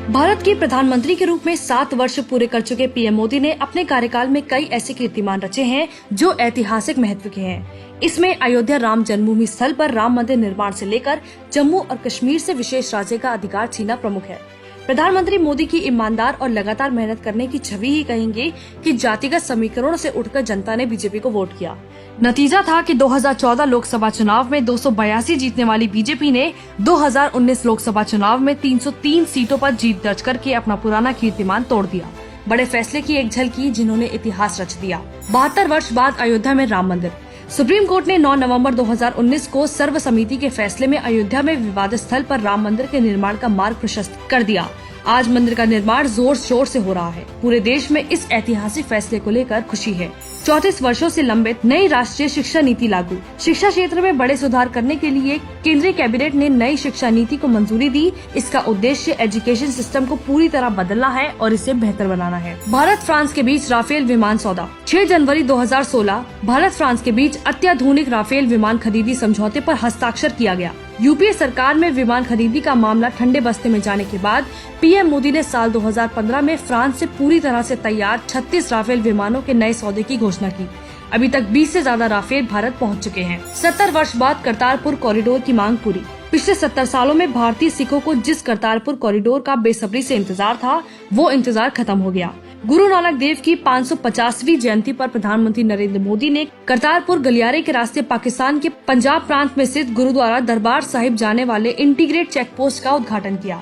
भारत के प्रधानमंत्री के रूप में 7 वर्ष पूरे कर चुके पीएम मोदी ने अपने कार्यकाल में कई ऐसे कीर्तिमान रचे हैं जो ऐतिहासिक महत्व के हैं। इसमें अयोध्या राम जन्मभूमि स्थल पर राम मंदिर निर्माण से लेकर जम्मू और कश्मीर से विशेष राज्य का अधिकार छीना प्रमुख है। प्रधानमंत्री मोदी की ईमानदार और लगातार मेहनत करने की छवि ही कहेंगे कि जातिगत समीकरणों से उठकर जनता ने बीजेपी को वोट किया। नतीजा था कि 2014 लोकसभा चुनाव में 282 जीतने वाली बीजेपी ने 2019 लोकसभा चुनाव में 303 सीटों पर जीत दर्ज करके अपना पुराना कीर्तिमान तोड़ दिया। बड़े फैसले की एक झलकी जिन्होंने इतिहास रच दिया। 72 वर्ष बाद अयोध्या में राम मंदिर। सुप्रीम कोर्ट ने 9 नवंबर 2019 को सर्वसम्मति के फैसले में अयोध्या में विवादित स्थल पर राम मंदिर के निर्माण का मार्ग प्रशस्त कर दिया। आज मंदिर का निर्माण जोर शोर से हो रहा है। पूरे देश में इस ऐतिहासिक फैसले को लेकर खुशी है। 34 वर्षों से लंबित नई राष्ट्रीय शिक्षा नीति लागू। शिक्षा क्षेत्र में बड़े सुधार करने के लिए केंद्रीय कैबिनेट ने नई शिक्षा नीति को मंजूरी दी। इसका उद्देश्य एजुकेशन सिस्टम को पूरी तरह बदलना है और इसे बेहतर बनाना है। भारत फ्रांस के बीच राफेल विमान सौदा। 6 जनवरी 2016 भारत फ्रांस के बीच अत्याधुनिक राफेल विमान खरीदी समझौते पर हस्ताक्षर किया गया। यूपीए सरकार में विमान खरीदी का मामला ठंडे बस्ते में जाने के बाद पीएम मोदी ने साल 2015 में फ्रांस से पूरी तरह से तैयार 36 राफेल विमानों के नए सौदे की घोषणा की। अभी तक 20 से ज्यादा राफेल भारत पहुंच चुके हैं। 70 वर्ष बाद करतारपुर कॉरिडोर की मांग पूरी। पिछले 70 सालों में भारतीय सिखों को जिस करतारपुर कॉरिडोर का बेसब्री से इंतजार था, वो इंतजार खत्म हो गया। गुरु नानक देव की 550वीं जयंती पर प्रधानमंत्री नरेंद्र मोदी ने करतारपुर गलियारे के रास्ते पाकिस्तान के पंजाब प्रांत में स्थित गुरुद्वारा दरबार साहिब जाने वाले इंटीग्रेट चेक पोस्ट का उद्घाटन किया।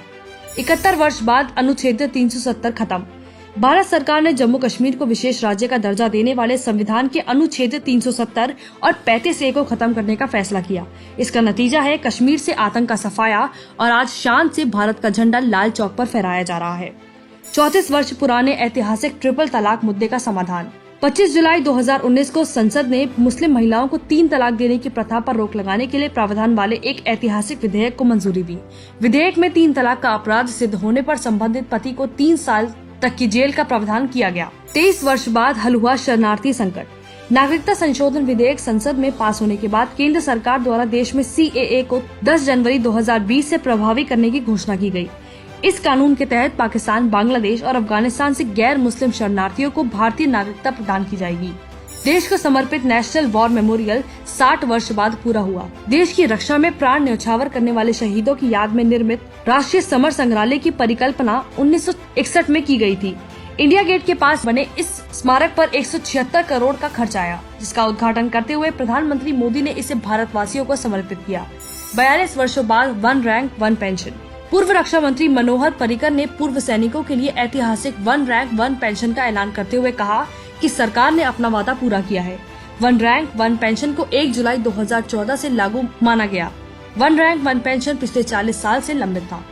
71 वर्ष बाद अनुच्छेद 370 खत्म। भारत सरकार ने जम्मू कश्मीर को विशेष राज्य का दर्जा देने वाले संविधान के अनुच्छेद 370 और 35A को खत्म करने का फैसला किया। इसका नतीजा है कश्मीर से आतंक का सफाया और आज शान से भारत का झंडा लाल चौक पर फहराया जा रहा है। 34 वर्ष पुराने ऐतिहासिक ट्रिपल तलाक मुद्दे का समाधान। 25 जुलाई 2019 को संसद ने मुस्लिम महिलाओं को 3 तलाक देने की प्रथा पर रोक लगाने के लिए प्रावधान वाले एक ऐतिहासिक विधेयक को मंजूरी दी। विधेयक में 3 तलाक का अपराध सिद्ध होने पर संबंधित पति को 3 साल तक की जेल का प्रावधान किया गया। 23 वर्ष बाद हल हुआ शरणार्थी संकट। नागरिकता संशोधन विधेयक संसद में पास होने के बाद केंद्र सरकार द्वारा देश में CAA को 10 जनवरी 2020 से प्रभावी करने की घोषणा की गई। इस कानून के तहत पाकिस्तान, बांग्लादेश और अफगानिस्तान से गैर मुस्लिम शरणार्थियों को भारतीय नागरिकता प्रदान की जाएगी। देश को समर्पित नेशनल वॉर मेमोरियल 60 वर्ष बाद पूरा हुआ। देश की रक्षा में प्राण न्यौछावर करने वाले शहीदों की याद में निर्मित राष्ट्रीय समर संग्रहालय की परिकल्पना 1961 में की गई थी। इंडिया गेट के पास बने इस स्मारक पर 176 करोड़ का खर्च आया, जिसका उद्घाटन करते हुए प्रधानमंत्री मोदी ने इसे भारतवासियों को समर्पित किया। 42 वर्षों बाद 1 रैंक 1 पेंशन। पूर्व रक्षा मंत्री मनोहर पर्रिकर ने पूर्व सैनिकों के लिए ऐतिहासिक 1 रैंक 1 पेंशन का ऐलान करते हुए कहा कि सरकार ने अपना वादा पूरा किया है। 1 रैंक 1 पेंशन को 1 जुलाई 2014 से लागू माना गया। 1 रैंक 1 पेंशन पिछले 40 साल से लंबित था।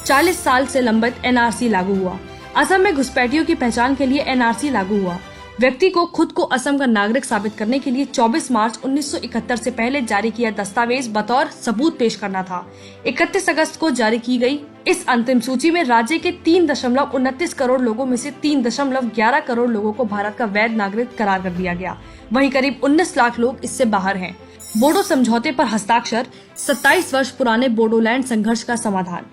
40 साल से लंबित NRC लागू हुआ। असम में घुसपैठियों की पहचान के लिए NRC लागू हुआ। व्यक्ति को खुद को असम का नागरिक साबित करने के लिए 24 मार्च 1971 से पहले जारी किया दस्तावेज बतौर सबूत पेश करना था। 31 अगस्त को जारी की गई इस अंतिम सूची में राज्य के 3.29 करोड़ लोगों में से 3.11 करोड़ लोगों को भारत का वैध नागरिक करार कर दिया गया। वहीं करीब 19 लाख लोग इससे बाहर हैं। बोडो समझौते पर हस्ताक्षर। 27 वर्ष पुराने बोडोलैंड संघर्ष का समाधान।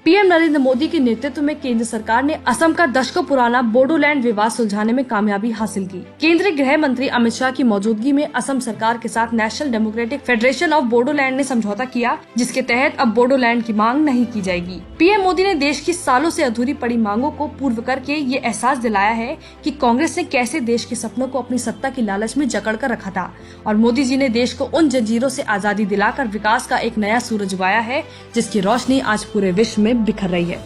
पीएम नरेंद्र मोदी के नेतृत्व में केंद्र सरकार ने असम का दशकों पुराना बोडोलैंड विवाद सुलझाने में कामयाबी हासिल की। केंद्रीय गृह मंत्री अमित शाह की मौजूदगी में असम सरकार के साथ national democratic federation of Bodoland ने समझौता किया, जिसके तहत अब बोडोलैंड की मांग नहीं की जाएगी। पीएम मोदी ने देश की सालों से अधूरी पड़ी मांगों को पूर्ण करके ये एहसास दिलाया है कि कांग्रेस ने कैसे देश के सपनों को अपनी सत्ता की लालच में जकड़ कर रखा था, और मोदी जी ने देश को उन जंजीरों से आजादी दिलाकर विकास का एक नया सूरज उगाया है, जिसकी रोशनी आज पूरे विश्व में बिखर रही है।